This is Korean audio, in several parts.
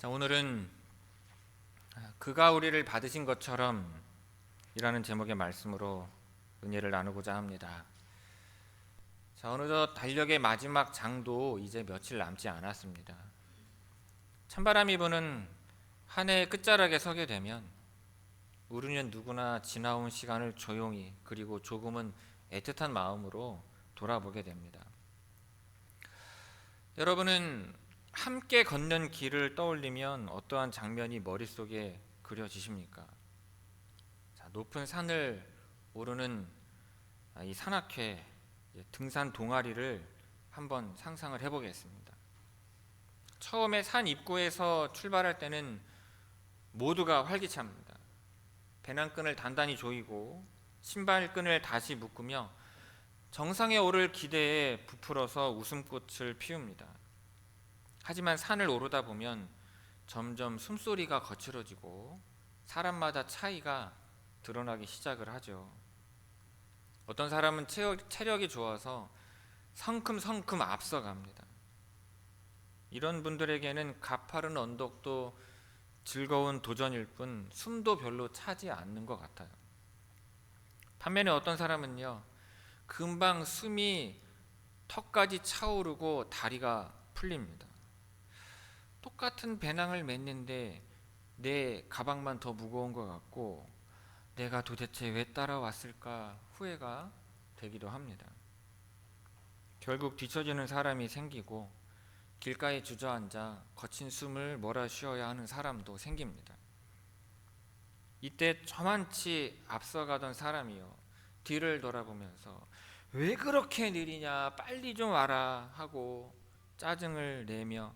자, 오늘은 그가 우리를 받으신 것처럼 이라는 제목의 말씀으로 은혜를 나누고자 합니다. 자, 어느덧 달력의 마지막 장도 이제 며칠 남지 않았습니다. 찬바람이 부는 한 해의 끝자락에 서게 되면 우리는 누구나 지나온 시간을 조용히 그리고 조금은 애틋한 마음으로 돌아보게 됩니다. 여러분은 함께 걷는 길을 떠올리면 어떠한 장면이 머릿속에 그려지십니까? 자, 높은 산을 오르는 이 산악회 등산 동아리를 한번 상상을 해보겠습니다. 처음에 산 입구에서 출발할 때는 모두가 활기찹니다. 배낭끈을 단단히 조이고 신발끈을 다시 묶으며 정상에 오를 기대에 부풀어서 웃음꽃을 피웁니다. 하지만 산을 오르다 보면 점점 숨소리가 거칠어지고 사람마다 차이가 드러나기 시작을 하죠. 어떤 사람은 체력이 좋아서 성큼성큼 앞서갑니다. 이런 분들에게는 가파른 언덕도 즐거운 도전일 뿐 숨도 별로 차지 않는 것 같아요. 반면에 어떤 사람은요, 금방 숨이 턱까지 차오르고 다리가 풀립니다. 똑같은 배낭을 맸는데 내 가방만 더 무거운 것 같고 내가 도대체 왜 따라왔을까 후회가 되기도 합니다. 결국 뒤처지는 사람이 생기고 길가에 주저앉아 거친 숨을 몰아쉬어야 하는 사람도 생깁니다. 이때 저만치 앞서가던 사람이요, 뒤를 돌아보면서 왜 그렇게 느리냐, 빨리 좀 와라 하고 짜증을 내며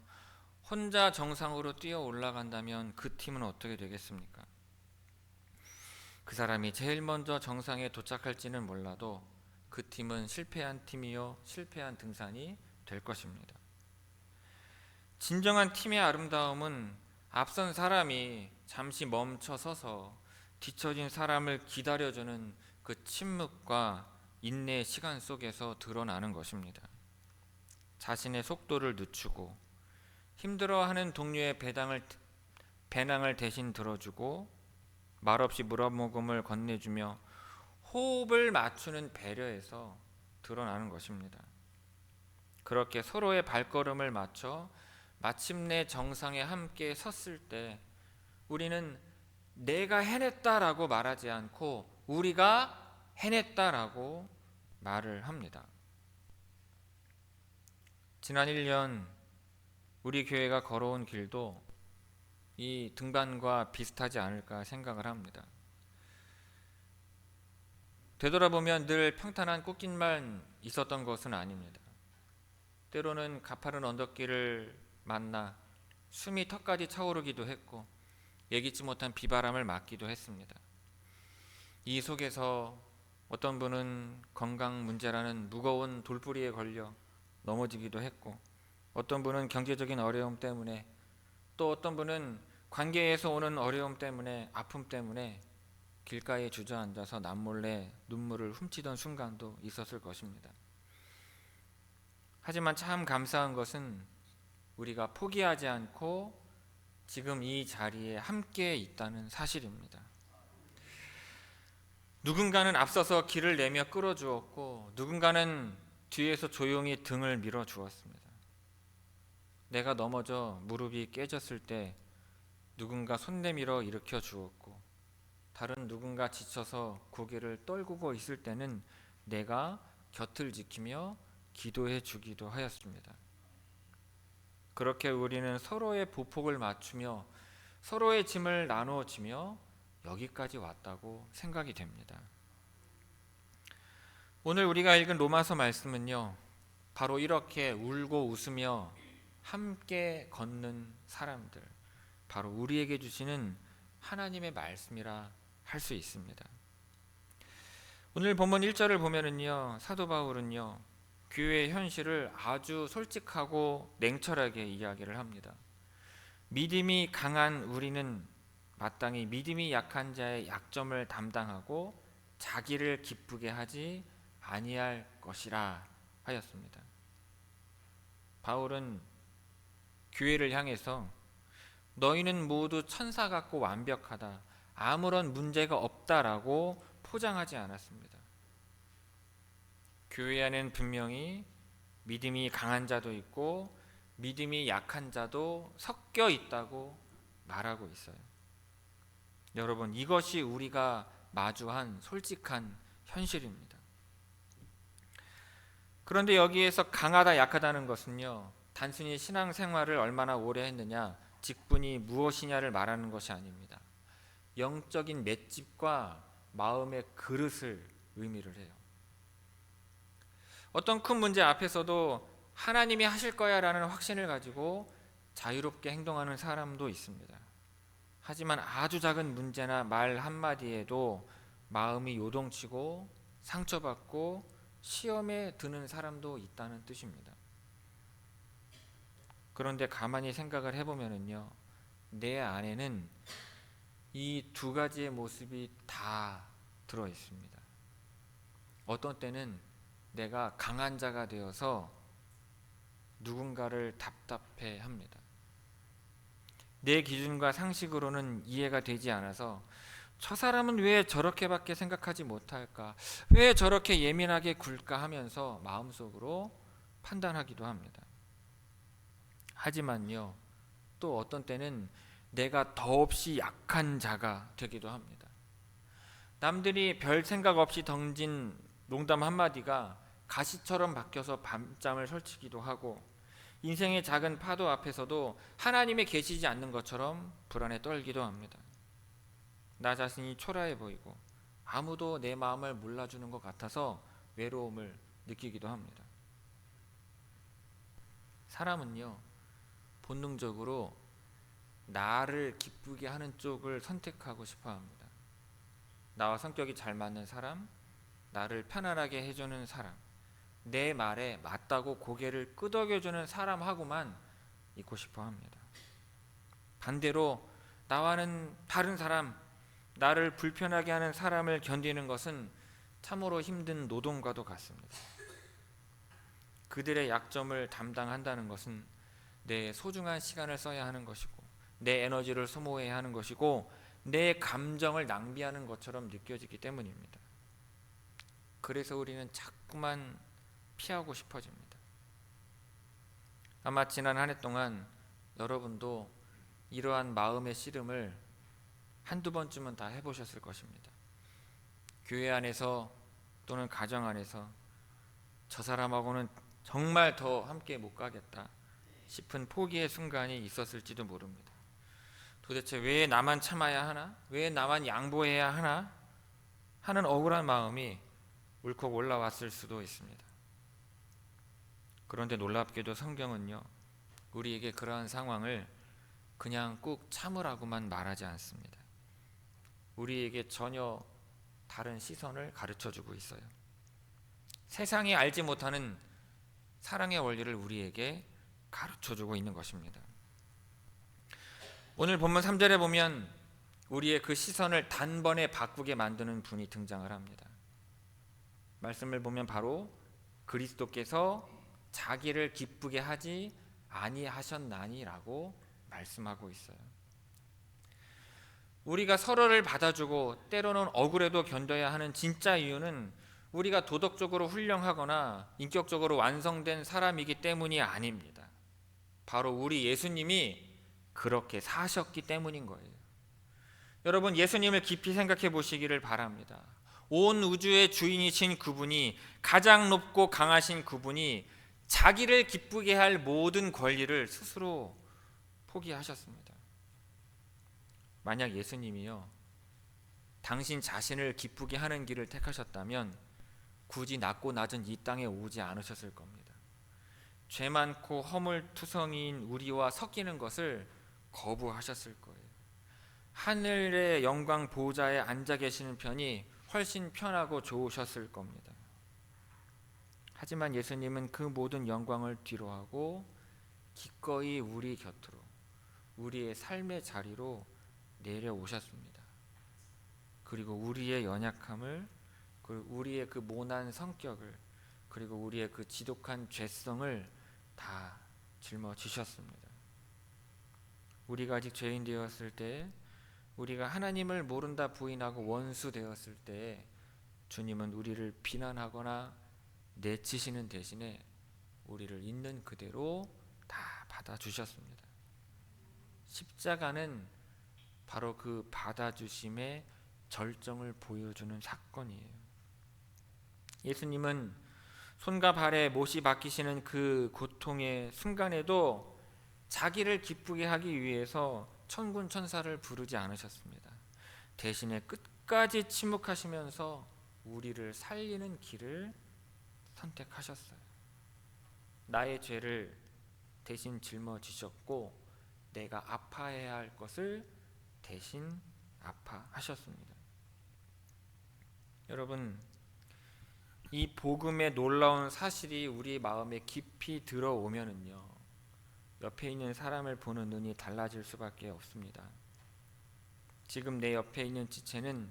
혼자 정상으로 뛰어 올라간다면 그 팀은 어떻게 되겠습니까? 그 사람이 제일 먼저 정상에 도착할지는 몰라도 그 팀은 실패한 팀이요, 실패한 등산이 될 것입니다. 진정한 팀의 아름다움은 앞선 사람이 잠시 멈춰 서서 뒤처진 사람을 기다려주는 그 침묵과 인내의 시간 속에서 드러나는 것입니다. 자신의 속도를 늦추고 힘들어하는 동료의 배낭을 대신 들어주고 말없이 물어먹음을 건네주며 호흡을 맞추는 배려에서 드러나는 것입니다. 그렇게 서로의 발걸음을 맞춰 마침내 정상에 함께 섰을 때 우리는 내가 해냈다라고 말하지 않고 우리가 해냈다라고 말을 합니다. 지난 1년 우리 교회가 걸어온 길도 이 등반과 비슷하지 않을까 생각을 합니다. 되돌아보면 늘 평탄한 꽃길만 있었던 것은 아닙니다. 때로는 가파른 언덕길을 만나 숨이 턱까지 차오르기도 했고 예기치 못한 비바람을 맞기도 했습니다. 이 속에서 어떤 분은 건강 문제라는 무거운 돌부리에 걸려 넘어지기도 했고, 어떤 분은 경제적인 어려움 때문에, 또 어떤 분은 관계에서 오는 어려움 때문에, 아픔 때문에 길가에 주저앉아서 남몰래 눈물을 훔치던 순간도 있었을 것입니다. 하지만 참 감사한 것은 우리가 포기하지 않고 지금 이 자리에 함께 있다는 사실입니다. 누군가는 앞서서 길을 내며 끌어주었고 누군가는 뒤에서 조용히 등을 밀어주었습니다. 내가 넘어져 무릎이 깨졌을 때 누군가 손 내밀어 일으켜 주었고, 다른 누군가 지쳐서 고개를 떨구고 있을 때는 내가 곁을 지키며 기도해 주기도 하였습니다. 그렇게 우리는 서로의 보폭을 맞추며 서로의 짐을 나누어지며 여기까지 왔다고 생각이 됩니다. 오늘 우리가 읽은 로마서 말씀은요, 바로 이렇게 울고 웃으며 함께 걷는 사람들, 바로 우리에게 주시는 하나님의 말씀이라 할 수 있습니다. 오늘 본문 1절을 보면은요, 사도 바울은요, 교회의 현실을 아주 솔직하고 냉철하게 이야기를 합니다. 믿음이 강한 우리는 마땅히 믿음이 약한 자의 약점을 담당하고 자기를 기쁘게 하지 아니할 것이라 하였습니다. 바울은 교회를 향해서 너희는 모두 천사 같고 완벽하다, 아무런 문제가 없다라고 포장하지 않았습니다. 교회 안에는 분명히 믿음이 강한 자도 있고 믿음이 약한 자도 섞여 있다고 말하고 있어요. 여러분, 이것이 우리가 마주한 솔직한 현실입니다. 그런데 여기에서 강하다 약하다는 것은요, 단순히 신앙생활을 얼마나 오래 했느냐, 직분이 무엇이냐를 말하는 것이 아닙니다. 영적인 맷집과 마음의 그릇을 의미를 해요. 어떤 큰 문제 앞에서도 하나님이 하실 거야 라는 확신을 가지고 자유롭게 행동하는 사람도 있습니다. 하지만 아주 작은 문제나 말 한마디에도 마음이 요동치고 상처받고 시험에 드는 사람도 있다는 뜻입니다. 그런데 가만히 생각을 해보면요, 내 안에는 이 두 가지의 모습이 다 들어 있습니다. 어떤 때는 내가 강한 자가 되어서 누군가를 답답해 합니다. 내 기준과 상식으로는 이해가 되지 않아서 저 사람은 왜 저렇게밖에 생각하지 못할까? 왜 저렇게 예민하게 굴까 하면서 마음속으로 판단하기도 합니다. 하지만요, 또 어떤 때는 내가 더없이 약한 자가 되기도 합니다. 남들이 별 생각 없이 던진 농담 한마디가 가시처럼 바뀌어서 밤잠을 설치기도 하고, 인생의 작은 파도 앞에서도 하나님이 계시지 않는 것처럼 불안에 떨기도 합니다. 나 자신이 초라해 보이고 아무도 내 마음을 몰라주는 것 같아서 외로움을 느끼기도 합니다. 사람은요, 본능적으로 나를 기쁘게 하는 쪽을 선택하고 싶어 합니다. 나와 성격이 잘 맞는 사람, 나를 편안하게 해주는 사람, 내 말에 맞다고 고개를 끄덕여주는 사람하고만 있고 싶어 합니다. 반대로 나와는 다른 사람, 나를 불편하게 하는 사람을 견디는 것은 참으로 힘든 노동과도 같습니다. 그들의 약점을 담당한다는 것은 내 소중한 시간을 써야 하는 것이고, 내 에너지를 소모해야 하는 것이고, 내 감정을 낭비하는 것처럼 느껴지기 때문입니다. 그래서 우리는 자꾸만 피하고 싶어집니다. 아마 지난 한 해 동안 여러분도 이러한 마음의 씨름을 한두 번쯤은 다 해보셨을 것입니다. 교회 안에서 또는 가정 안에서 저 사람하고는 정말 더 함께 못 가겠다 싶은 포기의 순간이 있었을지도 모릅니다. 도대체 왜 나만 참아야 하나? 왜 나만 양보해야 하나? 하는 억울한 마음이 울컥 올라왔을 수도 있습니다. 그런데 놀랍게도 성경은요, 우리에게 그러한 상황을 그냥 꾹 참으라고만 말하지 않습니다. 우리에게 전혀 다른 시선을 가르쳐주고 있어요. 세상이 알지 못하는 사랑의 원리를 우리에게 가르쳐주고 있는 것입니다. 오늘 본문 3절에 보면 우리의 그 시선을 단번에 바꾸게 만드는 분이 등장을 합니다. 말씀을 보면 바로 그리스도께서 자기를 기쁘게 하지 아니하셨나니라고 말씀하고 있어요. 우리가 서로를 받아주고 때로는 억울해도 견뎌야 하는 진짜 이유는 우리가 도덕적으로 훌륭하거나 인격적으로 완성된 사람이기 때문이 아닙니다. 바로 우리 예수님이 그렇게 사셨기 때문인 거예요. 여러분, 예수님을 깊이 생각해 보시기를 바랍니다. 온 우주의 주인이신 그분이, 가장 높고 강하신 그분이 자기를 기쁘게 할 모든 권리를 스스로 포기하셨습니다. 만약 예수님이요, 당신 자신을 기쁘게 하는 길을 택하셨다면 굳이 낮고 낮은 이 땅에 오지 않으셨을 겁니다. 죄 많고 허물투성이인 우리와 섞이는 것을 거부하셨을 거예요. 하늘의 영광 보좌에 앉아 계시는 편이 훨씬 편하고 좋으셨을 겁니다. 하지만 예수님은 그 모든 영광을 뒤로하고 기꺼이 우리 곁으로, 우리의 삶의 자리로 내려오셨습니다. 그리고 우리의 연약함을, 우리의 그 모난 성격을, 그리고 우리의 그 지독한 죄성을 다 짊어지셨습니다. 우리가 아직 죄인 되었을 때, 우리가 하나님을 모른다 부인하고 원수 되었을 때 주님은 우리를 비난하거나 내치시는 대신에 우리를 있는 그대로 다 받아주셨습니다. 십자가는 바로 그 받아주심의 절정을 보여주는 사건이에요. 예수님은 손과 발에 못이 박히시는 그 고통의 순간에도 자기를 기쁘게 하기 위해서 천군 천사를 부르지 않으셨습니다. 대신에 끝까지 침묵하시면서 우리를 살리는 길을 선택하셨어요. 나의 죄를 대신 짊어지셨고 내가 아파해야 할 것을 대신 아파하셨습니다. 여러분, 이 복음의 놀라운 사실이 우리 마음에 깊이 들어오면은요, 옆에 있는 사람을 보는 눈이 달라질 수밖에 없습니다. 지금 내 옆에 있는 지체는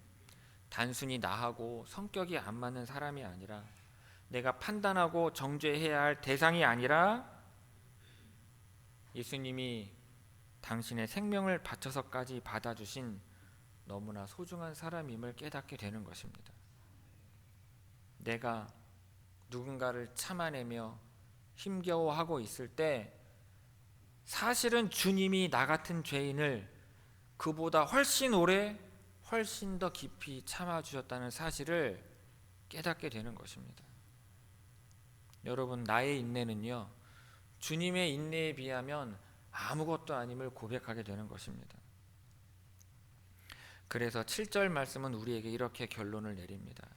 단순히 나하고 성격이 안 맞는 사람이 아니라, 내가 판단하고 정죄해야 할 대상이 아니라 예수님이 당신의 생명을 바쳐서까지 받아주신 너무나 소중한 사람임을 깨닫게 되는 것입니다. 내가 누군가를 참아내며 힘겨워하고 있을 때 사실은 주님이 나 같은 죄인을 그보다 훨씬 오래 훨씬 더 깊이 참아주셨다는 사실을 깨닫게 되는 것입니다. 여러분, 나의 인내는요, 주님의 인내에 비하면 아무것도 아님을 고백하게 되는 것입니다. 그래서 7절 말씀은 우리에게 이렇게 결론을 내립니다.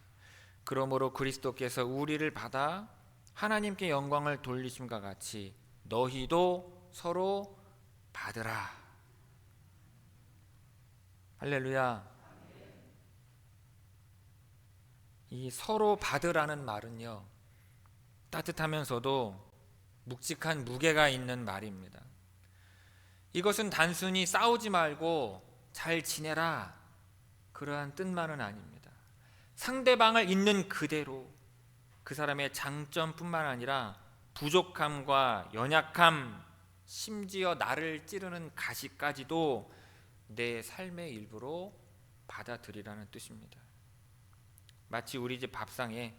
그러므로 그리스도께서 우리를 받아 하나님께 영광을 돌리심과 같이 너희도 서로 받으라. 할렐루야. 이 서로 받으라는 말은요, 따뜻하면서도 묵직한 무게가 있는 말입니다. 이것은 단순히 싸우지 말고 잘 지내라, 그러한 뜻만은 아닙니다. 상대방을 있는 그대로, 그 사람의 장점뿐만 아니라 부족함과 연약함, 심지어 나를 찌르는 가시까지도 내 삶의 일부로 받아들이라는 뜻입니다. 마치 우리 집 밥상에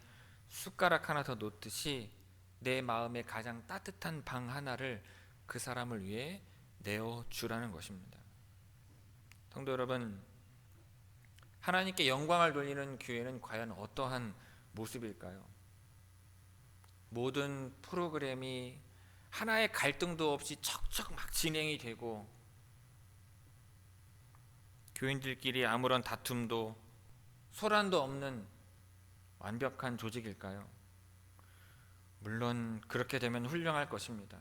숟가락 하나 더 놓듯이 내 마음에 가장 따뜻한 방 하나를 그 사람을 위해 내어주라는 것입니다. 성도 여러분, 하나님께 영광을 돌리는 교회는 과연 어떠한 모습일까요? 모든 프로그램이 하나의 갈등도 없이 척척 막 진행이 되고, 교인들끼리 아무런 다툼도 소란도 없는 완벽한 조직일까요? 물론 그렇게 되면 훌륭할 것입니다.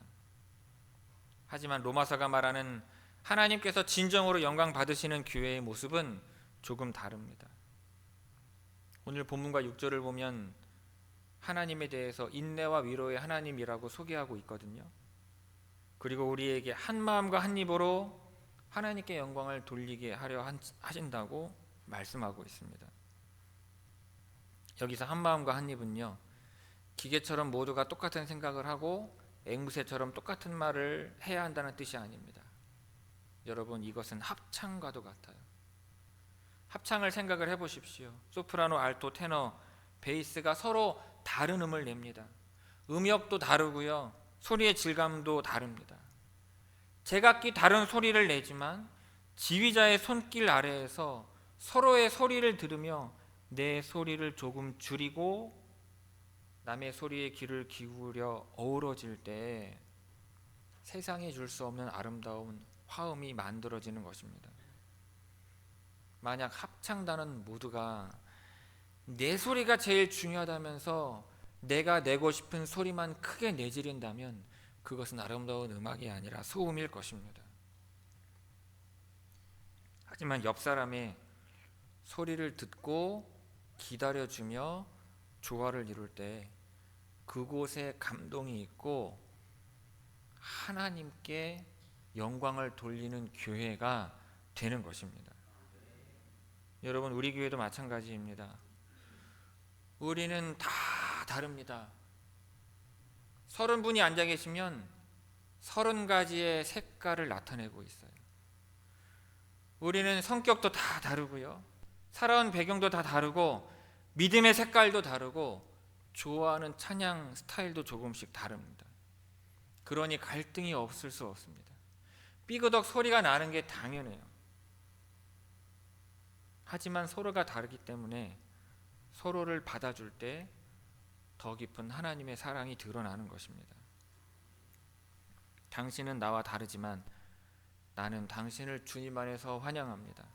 하지만 로마서가 말하는 하나님께서 진정으로 영광 받으시는 교회의 모습은 조금 다릅니다. 오늘 본문과 6절을 보면 하나님에 대해서 인내와 위로의 하나님이라고 소개하고 있거든요. 그리고 우리에게 한 마음과 한 입으로 하나님께 영광을 돌리게 하려 하신다고 말씀하고 있습니다. 여기서 한 마음과 한 입은요, 기계처럼 모두가 똑같은 생각을 하고 앵무새처럼 똑같은 말을 해야 한다는 뜻이 아닙니다. 여러분, 이것은 합창과도 같아요. 합창을 생각을 해보십시오. 소프라노, 알토, 테너, 베이스가 서로 다른 음을 냅니다. 음역도 다르고요, 소리의 질감도 다릅니다. 제각기 다른 소리를 내지만 지휘자의 손길 아래에서 서로의 소리를 들으며 내 소리를 조금 줄이고 남의 소리에 귀를 기울여 어우러질 때 세상에 줄 수 없는 아름다운 화음이 만들어지는 것입니다. 만약 합창단은 모두가 내 소리가 제일 중요하다면서 내가 내고 싶은 소리만 크게 내지른다면 그것은 아름다운 음악이 아니라 소음일 것입니다. 하지만 옆 사람의 소리를 듣고 기다려주며 조화를 이룰 때 그곳에 감동이 있고 하나님께 영광을 돌리는 교회가 되는 것입니다. 여러분, 우리 교회도 마찬가지입니다. 우리는 다 다릅니다. 30분이 앉아 계시면 30가지의 색깔을 나타내고 있어요. 우리는 성격도 다 다르고요. 살아온 배경도 다 다르고 믿음의 색깔도 다르고 좋아하는 찬양 스타일도 조금씩 다릅니다. 그러니 갈등이 없을 수 없습니다. 삐그덕 소리가 나는 게 당연해요. 하지만 서로가 다르기 때문에 서로를 받아줄 때 더 깊은 하나님의 사랑이 드러나는 것입니다. 당신은 나와 다르지만 나는 당신을 주님 안에서 환영합니다.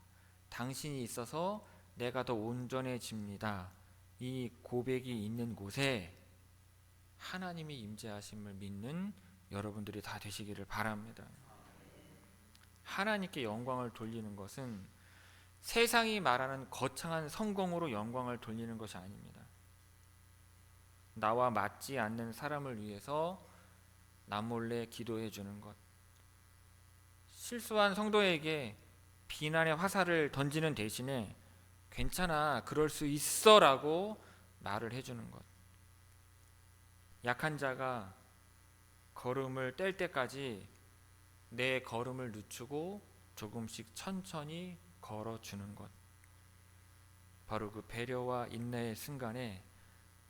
당신이 있어서 내가 더 온전해집니다. 이 고백이 있는 곳에 하나님이 임재하심을 믿는 여러분들이 다 되시기를 바랍니다. 하나님께 영광을 돌리는 것은 세상이 말하는 거창한 성공으로 영광을 돌리는 것이 아닙니다. 나와 맞지 않는 사람을 위해서 남몰래 기도해 주는 것, 실수한 성도에게 비난의 화살을 던지는 대신에 괜찮아, 그럴 수 있어 라고 말을 해주는 것, 약한 자가 걸음을 뗄 때까지 내 걸음을 늦추고 조금씩 천천히 걸어주는 것, 바로 그 배려와 인내의 순간에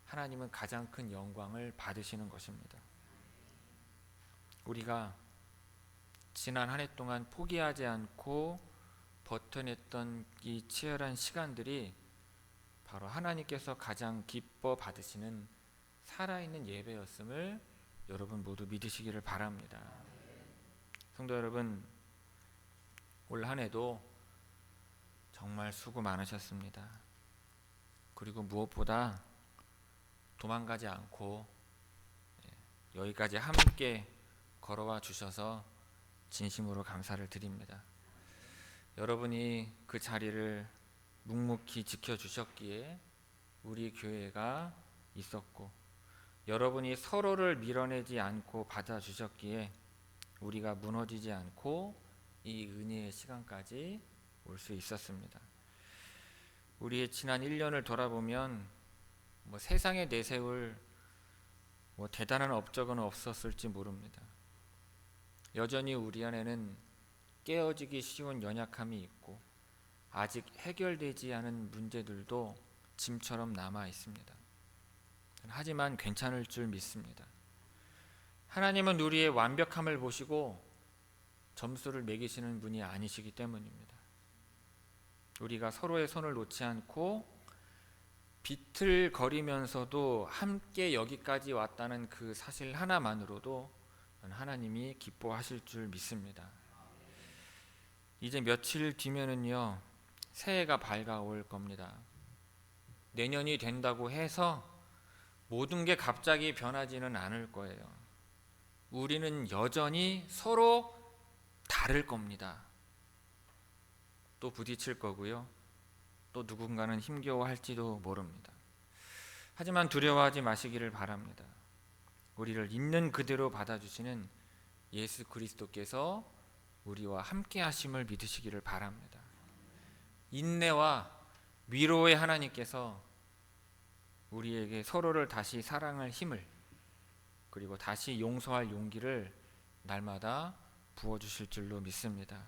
하나님은 가장 큰 영광을 받으시는 것입니다. 우리가 지난 한 해 동안 포기하지 않고 버텨냈던 이 치열한 시간들이 바로 하나님께서 가장 기뻐 받으시는 살아있는 예배였음을 여러분 모두 믿으시기를 바랍니다. 성도 여러분, 올 한 해도 정말 수고 많으셨습니다. 그리고 무엇보다 도망가지 않고 여기까지 함께 걸어와 주셔서 진심으로 감사를 드립니다. 여러분이 그 자리를 묵묵히 지켜주셨기에 우리 교회가 있었고, 여러분이 서로를 밀어내지 않고 받아주셨기에 우리가 무너지지 않고 이 은혜의 시간까지 올 수 있었습니다. 우리의 지난 1년을 돌아보면 세상에 내세울 대단한 업적은 없었을지 모릅니다. 여전히 우리 안에는 깨어지기 쉬운 연약함이 있고 아직 해결되지 않은 문제들도 짐처럼 남아 있습니다. 하지만 괜찮을 줄 믿습니다. 하나님은 우리의 완벽함을 보시고 점수를 매기시는 분이 아니시기 때문입니다. 우리가 서로의 손을 놓지 않고 비틀거리면서도 함께 여기까지 왔다는 그 사실 하나만으로도 하나님이 기뻐하실 줄 믿습니다. 이제 며칠 뒤면은요, 새해가 밝아올 겁니다. 내년이 된다고 해서 모든 게 갑자기 변하지는 않을 거예요. 우리는 여전히 서로 다를 겁니다. 또 부딪힐 거고요. 또 누군가는 힘겨워할지도 모릅니다. 하지만 두려워하지 마시기를 바랍니다. 우리를 있는 그대로 받아주시는 예수 그리스도께서 우리와 함께 하심을 믿으시기를 바랍니다. 인내와 위로의 하나님께서 우리에게 서로를 다시 사랑할 힘을, 그리고 다시 용서할 용기를 날마다 부어주실 줄로 믿습니다.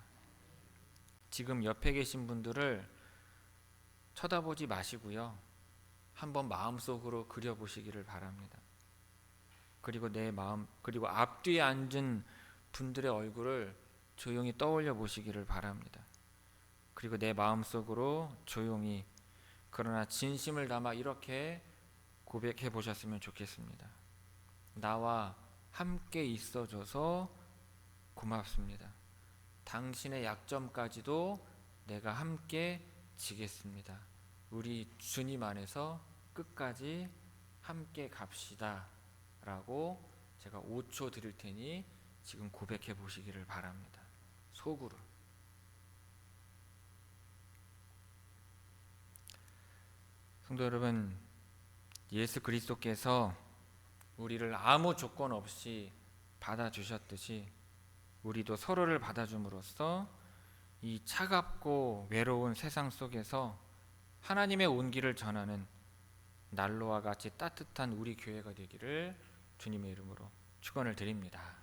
지금 옆에 계신 분들을 쳐다보지 마시고요, 한번 마음속으로 그려보시기를 바랍니다. 그리고 내 마음, 그리고 앞뒤에 앉은 분들의 얼굴을 조용히 떠올려 보시기를 바랍니다. 그리고 내 마음속으로 조용히, 그러나 진심을 담아 이렇게 고백해 보셨으면 좋겠습니다. 나와 함께 있어줘서 고맙습니다. 당신의 약점까지도 내가 함께 지겠습니다. 우리 주님 안에서 끝까지 함께 갑시다 라고 제가 5초 드릴 테니 지금 고백해 보시기를 바랍니다. 속으로. 성도 여러분, 예수 그리스도께서 우리를 아무 조건 없이 받아주셨듯이 우리도 서로를 받아줌으로써 이 차갑고 외로운 세상 속에서 하나님의 온기를 전하는 난로와 같이 따뜻한 우리 교회가 되기를 주님의 이름으로 축원을 드립니다.